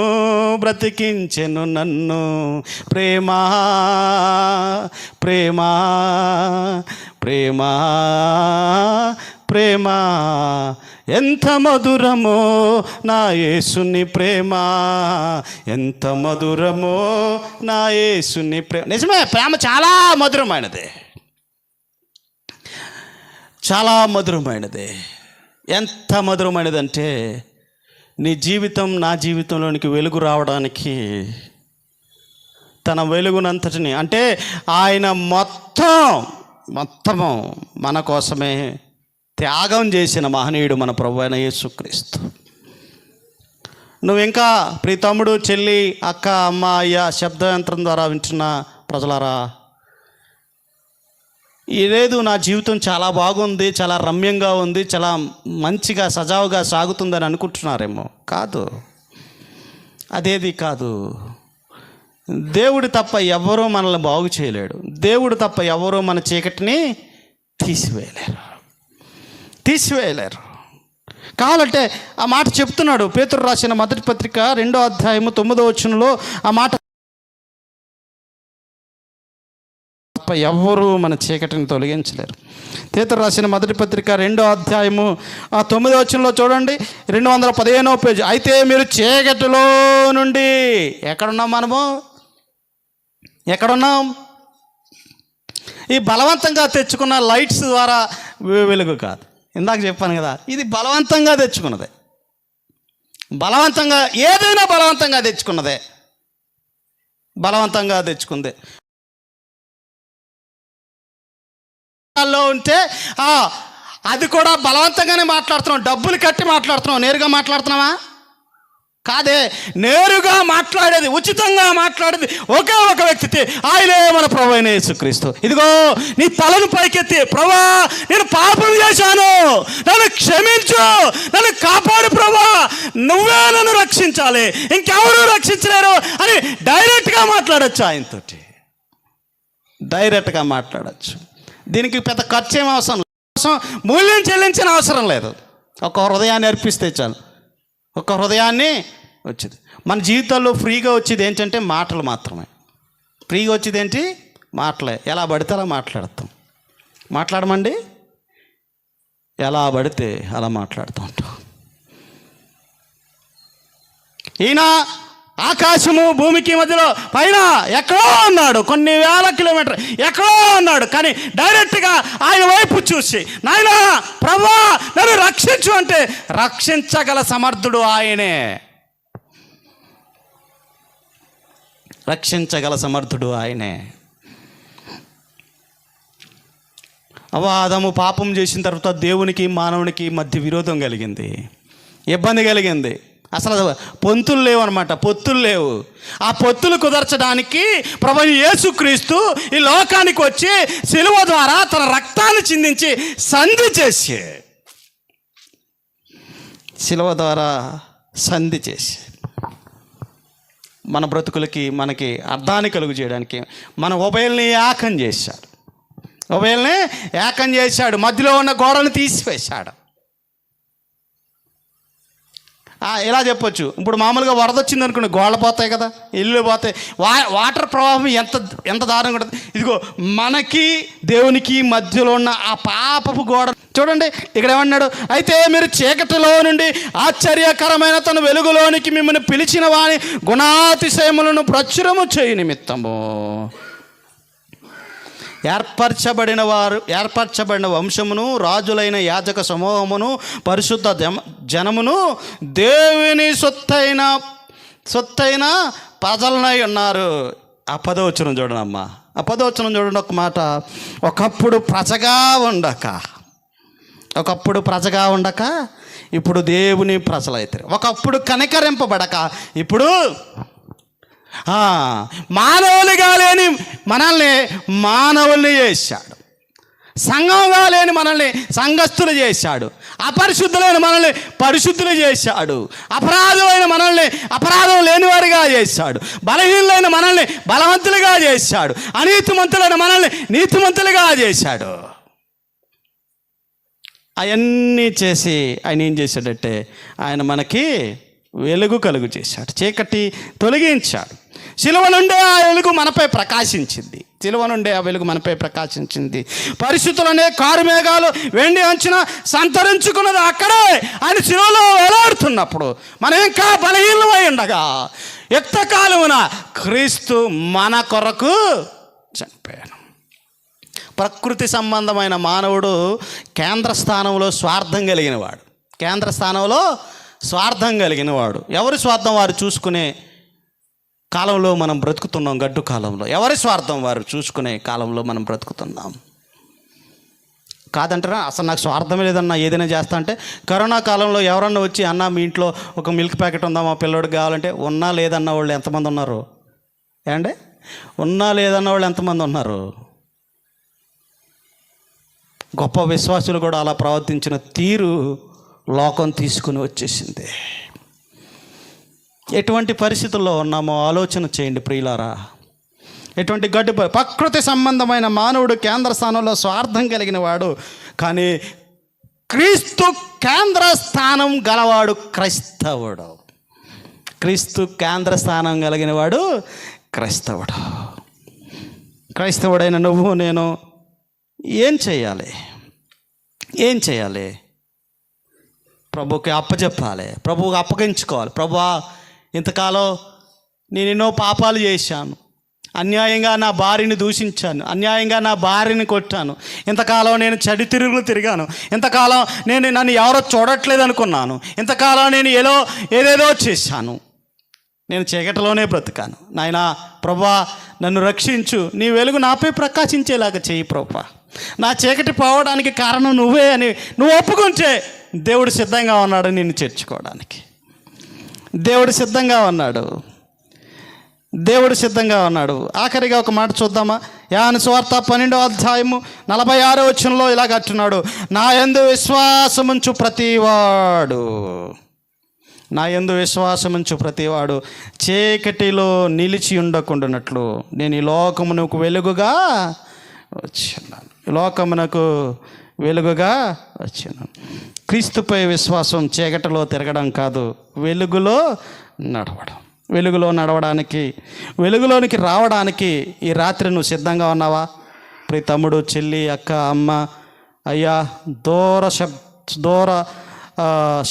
బ్రతికించెను నన్ను. ప్రేమా ప్రేమా ప్రేమా ప్రేమా ఎంత మధురమో నా యేసుని ప్రేమ, ఎంత మధురమో నా యేసుని ప్రేమ. నిజమే, ప్రేమ చాలా మధురమైనది, చాలా మధురమైనది. ఎంత మధురమైనదంటే నీ జీవితం నా జీవితంలోనికి వెలుగు రావడానికి తన వెలుగునంతటిని, అంటే ఆయన మొత్తము మన కోసమే త్యాగం చేసిన మహనీయుడు మన ప్రభువైన అయిన యేసుక్రీస్తు. నువ్వు ఇంకా ప్రియ తమ్ముడు, చెల్లి, అక్క, అమ్మ, అయ్య, శబ్దయంత్రం ద్వారా వింటున్న ప్రజలారా, లేదు నా జీవితం చాలా బాగుంది, చాలా రమ్యంగా ఉంది, చాలా మంచిగా సజావుగా సాగుతుందని అనుకుంటున్నారేమో. కాదు, అదేది కాదు. దేవుడు తప్ప ఎవరూ మనల్ని బాగు చేయలేడు. దేవుడు తప్ప ఎవరూ మన చీకటిని తీసివేయలేరు. కావాలంటే ఆ మాట చెప్తున్నాడు పేతురు రాసిన మొదటి పత్రిక 2వ అధ్యాయము 9వ వచనంలో ఆ మాట, ఎవ్వరూ మన చీకటిని తొలగించలేరు. పేతురు రాసిన మొదటి పత్రిక 2వ అధ్యాయము 9వ వచనంలో చూడండి, 215వ పేజీ. అయితే మీరు చీకటిలో నుండి ఎక్కడున్నాం? ఎక్కడున్నాం? ఈ బలవంతంగా తెచ్చుకున్న లైట్స్ ద్వారా వెలుగు కాదు. ఇందాక చెప్పాను కదా, ఇది బలవంతంగా తెచ్చుకున్నదే. ఏదైనా బలవంతంగా తెచ్చుకుందే. లో ఉంటే అది కూడా బలవంతంగానే మాట్లాడుతున్నాం, డబ్బులు కట్టి మాట్లాడుతున్నాం. నేరుగా మాట్లాడుతున్నావా? కాదే. నేరుగా మాట్లాడేది, ఉచితంగా మాట్లాడేది ఒకే ఒక వ్యక్తి, ఆయనే మన ప్రభువైన అయిన యేసుక్రీస్తు. ఇదిగో నీ తలను పైకెత్తి, ప్రభువా నేను పాపం చేశాను, నన్ను క్షమించు, నన్ను కాపాడు ప్రభువా, నువ్వే నన్ను రక్షించాలి, ఇంకెవరూ రక్షించలేరు అని డైరెక్ట్గా మాట్లాడచ్చు. ఆయనతోటి డైరెక్ట్గా మాట్లాడచ్చు. దీనికి పెద్ద ఖర్చు ఏం అవసరం లేదు, మూల్యం చెల్లించిన అవసరం లేదు. ఒక హృదయాన్ని అర్పిస్తే చాలు, ఒక హృదయాన్ని వచ్చేది. మన జీవితాల్లో ఫ్రీగా వచ్చేది ఏంటంటే మాటలు మాత్రమే. ఫ్రీగా వచ్చేది ఏంటి? మాటలే. ఎలా పడితే అలా మాట్లాడమండి, ఎలా పడితే అలా మాట్లాడుతూ ఉంటాం. ఈయన ఆకాశము భూమికి మధ్యలో పైన ఎక్కడో ఉన్నాడు, కొన్ని వేల కిలోమీటర్ ఎక్కడో ఉన్నాడు, కానీ డైరెక్ట్గా ఆయన వైపు చూసి, నాయనా ప్రభువా నన్ను రక్షించు అంటే రక్షించగల సమర్థుడు ఆయనే. ఆదాము పాపం చేసిన తర్వాత దేవునికి మానవునికి మధ్య విరోధం కలిగింది, ఇబ్బంది కలిగింది. అసలు పొంతులు లేవు అనమాట, పొత్తులు లేవు. ఆ పొత్తులు కుదర్చడానికి ప్రభువైన యేసుక్రీస్తు ఈ లోకానికి వచ్చి సిలువ ద్వారా తన రక్తాన్ని చిందించి సంధి చేసి మన బ్రతుకులకి మనకి అర్థాన్ని కలుగు చేయడానికి మన ఉభయల్ని ఏకం చేశాడు. మధ్యలో ఉన్న గోడను తీసివేశాడు. ఎలా చెప్పొచ్చు, ఇప్పుడు మామూలుగా వరద వచ్చింది అనుకోండి, గోడలు పోతాయి కదా, ఇల్లు పోతాయి, వాటర్ ప్రవాహం ఎంత దారుణంగా ఉంటుంది. ఇదిగో మనకి దేవునికి మధ్యలో ఉన్న ఆ పాపపు గోడ చూడండి. ఇక్కడ ఏమన్నాడు? అయితే మీరు చీకటిలో నుండి ఆశ్చర్యకరమైన తన వెలుగులోనికి మిమ్మల్ని పిలిచిన వాని గుణాతిశయములను ప్రచురము చేయ నిమిత్తము ఏర్పరచబడిన వంశమును, రాజులైన యాజక సమూహమును, పరిశుద్ధ జనమును, దేవుని సొత్తైన ప్రజలనై ఉన్నారు. ఆ 10వ వచనం చూడండి అమ్మా, ఆ 10వ వచనం చూడండి. ఒక మాట, ఒకప్పుడు ప్రజగా ఉండక ఇప్పుడు దేవుని ప్రజలైతే, ఒకప్పుడు కనికరింపబడక ఇప్పుడు మానవులుగా లేని మనల్ని మానవుల్ని చేశాడు. సంఘంగా లేని మనల్ని సంఘస్థులు చేశాడు. అపరిశుద్ధులైన మనల్ని పరిశుద్ధులు చేశాడు. అపరాధులైన మనల్ని అపరాధం లేనివారిగా చేశాడు. బలహీనులైన మనల్ని బలవంతులుగా చేశాడు. అనీతిమంతులైన మనల్ని నీతిమంతులుగా చేశాడు. అవన్నీ చేసి ఆయన ఏం చేశాడంటే ఆయన మనకి వెలుగు కలుగు చేశాడు. చీకటి తొలగించాడు. శిలువ నుండే ఆ వెలుగు మనపై ప్రకాశించింది. శిలువ నుండే ఆ వెలుగు మనపై ప్రకాశించింది. పరిస్థితులనే కారు మేఘాలు వెండి అంచున సంతరించుకున్నది అక్కడే ఆయన శిలువలో వేలాడుతున్నప్పుడు మనం ఇంకా బలహీనమై ఉండగా యుక్తకాలమున క్రీస్తు మన కొరకు చనిపోయాను. ప్రకృతి సంబంధమైన మానవుడు కేంద్ర స్థానంలో స్వార్థం కలిగినవాడు. కేంద్ర స్థానంలో స్వార్థం కలిగినవాడు. ఎవరి స్వార్థం వారు చూసుకునే కాలంలో మనం బ్రతుకుతున్నాం. గడ్డు కాలంలో ఎవరి స్వార్థం వారు చూసుకునే కాలంలో మనం బ్రతుకుతున్నాం. కాదంటారా? అసలు నాకు స్వార్థమే లేదన్నా, ఏదైనా చేస్తా అంటే కరోనా కాలంలో ఎవరన్నా వచ్చి అన్న మీ ఇంట్లో ఒక మిల్క్ ప్యాకెట్ ఉందా మా పిల్లోడికి కావాలంటే ఉన్నా లేదన్న వాళ్ళు ఎంతమంది ఉన్నారు? ఏమండి, ఉన్నా లేదన్న వాళ్ళు ఎంతమంది ఉన్నారు? గొప్ప విశ్వాసులు కూడా అలా ప్రవర్తించిన తీరు లోకం తీసుకుని వచ్చేసింది. ఎటువంటి పరిస్థితుల్లో ఉన్నామో ఆలోచన చేయండి ప్రియులారా. ఎటువంటి గడ్డు ప్రకృతి సంబంధమైన మానవుడు కేంద్ర స్థానంలో స్వార్థం కలిగిన వాడు. కానీ క్రీస్తు కేంద్ర స్థానం గలవాడు క్రైస్తవుడు. క్రీస్తు కేంద్ర స్థానం కలిగిన వాడు క్రైస్తవుడు. క్రైస్తవుడైన నువ్వు నేను ఏం చేయాలి? ప్రభువుకి అప్పచెప్పాలి. ప్రభువుకి అప్పగించుకోవాలి. ప్రభువా, ఇంతకాలం నేను ఎన్నో పాపాలు చేశాను. అన్యాయంగా నా భార్యని దూషించాను. అన్యాయంగా నా భార్యని కొట్టాను. ఇంతకాలం నేను చెడు తిరుగులు తిరిగాను. ఇంతకాలం నన్ను ఎవరో చూడట్లేదు అనుకున్నాను. ఇంతకాలం నేను ఏదేదో చేశాను. నేను చీకటిలోనే బ్రతికాను. నాయనా ప్రభువా, నన్ను రక్షించు. నీ వెలుగు నాపై ప్రకాశించేలాగా చేయి ప్రభువా. నా చీకటి పోవడానికి కారణం నువ్వే అని నువ్వు ఒప్పుకుంటే దేవుడు సిద్ధంగా ఉన్నాడు నిన్ను చేర్చుకోవడానికి. దేవుడు సిద్ధంగా ఉన్నాడు. ఆఖరిగా ఒక మాట చూద్దామా? యోహాను సువార్త 12వ అధ్యాయము 46వ వచనంలో ఇలాగ అంటున్నాడు, నా యందు విశ్వాసముంచు ప్రతివాడు చీకటిలో నిలిచి ఉండకుండానట్లు నేను ఈ లోకమునకు వెలుగుగా వచ్చాను. క్రీస్తుపై విశ్వాసం చీకటిలో తిరగడం కాదు, వెలుగులో నడవడానికి, వెలుగులోనికి రావడానికి ఈ రాత్రి నువ్వు సిద్ధంగా ఉన్నావా? ప్రియ తమ్ముడు, చెల్లి, అక్క, అమ్మ, అయ్యా, దూర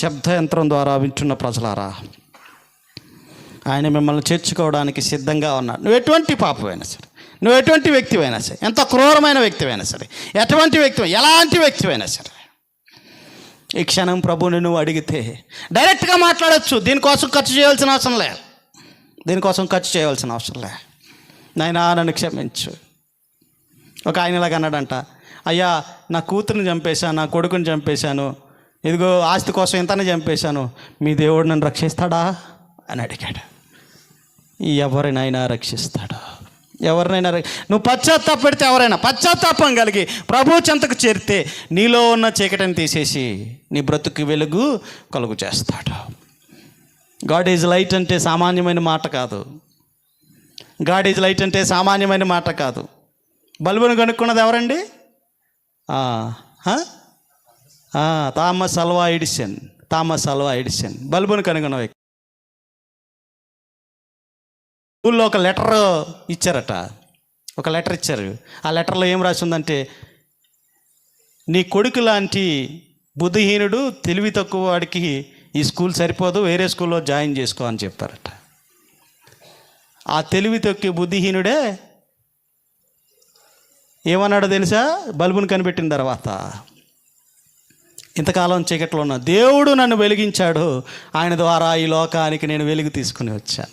శబ్ద యంత్రం ద్వారా వింటున్న ప్రజలారా, ఆయన మిమ్మల్ని చేర్చుకోవడానికి సిద్ధంగా ఉన్నాడు. నువ్వు ఎటువంటి పాపమైనా సరే, నువ్వు ఎటువంటి వ్యక్తివైనా సరే, ఎంత క్రూరమైన వ్యక్తివైనా సరే, ఎలాంటి వ్యక్తివైనా సరే, ఈ క్షణం ప్రభువుని నువ్వు అడిగితే డైరెక్ట్గా మాట్లాడచ్చు. దీనికోసం ఖర్చు చేయవలసిన అవసరం లే. నాయనా నన్ను క్షమించు. ఒక ఆయన ఇలాగ అన్నాడంట, అయ్యా నా కూతురుని చంపేశాను, నా కొడుకుని చంపేశాను, ఇదిగో ఆస్తి కోసం ఇంతనే చంపేశాను, మీ దేవుడు నన్ను రక్షిస్తాడా అని అడిగాడు. ఎవరినైనా రక్షిస్తాడు. నువ్వు పశ్చాత్తాపడితే ఎవరైనా పశ్చాత్తాపం కలిగి ప్రభు చెంతకు చేరితే నీలో ఉన్న చీకటిని తీసేసి నీ బ్రతుకు వెలుగు కలుగు చేస్తాడు. గాడ్ ఈజ్ లైట్ అంటే సామాన్యమైన మాట కాదు. బల్బును కనుక్కున్నది ఎవరండి? థామస్ అల్వా ఎడిసన్ బల్బును కనుగొన్న వ్యక్తి. స్కూల్లో ఒక లెటర్ ఇచ్చారు. ఆ లెటర్లో ఏం రాసి ఉందంటే, నీ కొడుకు లాంటి బుద్ధిహీనుడు, తెలివి తక్కువ వాడికి ఈ స్కూల్ సరిపోదు, వేరే స్కూల్లో జాయిన్ చేసుకో అని చెప్పారట. ఆ తెలివి తక్కువ బుద్ధిహీనుడే ఏమన్నాడో తెలుసా? బల్బును కనిపెట్టిన తర్వాత, ఇంతకాలం చీకట్లో ఉన్న దేవుడు నన్ను వెలిగించాడు, ఆయన ద్వారా ఈ లోకానికి నేను వెలుగు తీసుకుని వచ్చాను.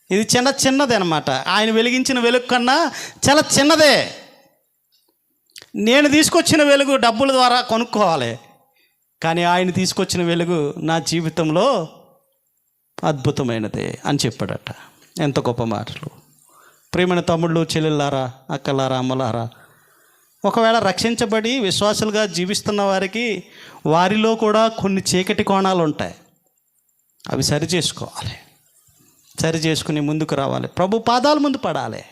ఇది చిన్నది అనమాట. ఆయన వెలిగించిన వెలుగు కన్నా చాలా చిన్నదే. నేను తీసుకొచ్చిన వెలుగు డబ్బుల ద్వారా కొనుక్కోవాలి, కానీ ఆయన తీసుకొచ్చిన వెలుగు నా జీవితంలో అద్భుతమైనదే అని చెప్పాడట. ఎంత గొప్ప మాటలు! ప్రియమైన తమ్ముళ్ళు, చెల్లెళ్ళారా, అక్కలారా, అమ్మలారా, ఒకవేళ రక్షించబడి విశ్వాసులుగా జీవిస్తున్న వారికి వారిలో కూడా కొన్ని చీకటి కోణాలు ఉంటాయి. అవి సరి చేసుకోవాలి. సరి చేసుకుని ముందుకు రావాలి. ప్రభు పాదాల ముందు పడాలి,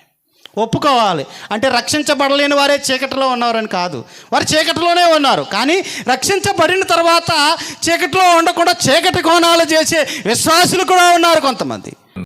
ఒప్పుకోవాలి. అంటే రక్షించబడలేని వారే చీకటిలో ఉన్నారని కాదు, వారు చీకటిలోనే ఉన్నారు. కానీ రక్షించబడిన తర్వాత చీకటిలో ఉండకుండా చీకటి కోణాలు చేసే విశ్వాసులు కూడా ఉన్నారు కొంతమంది.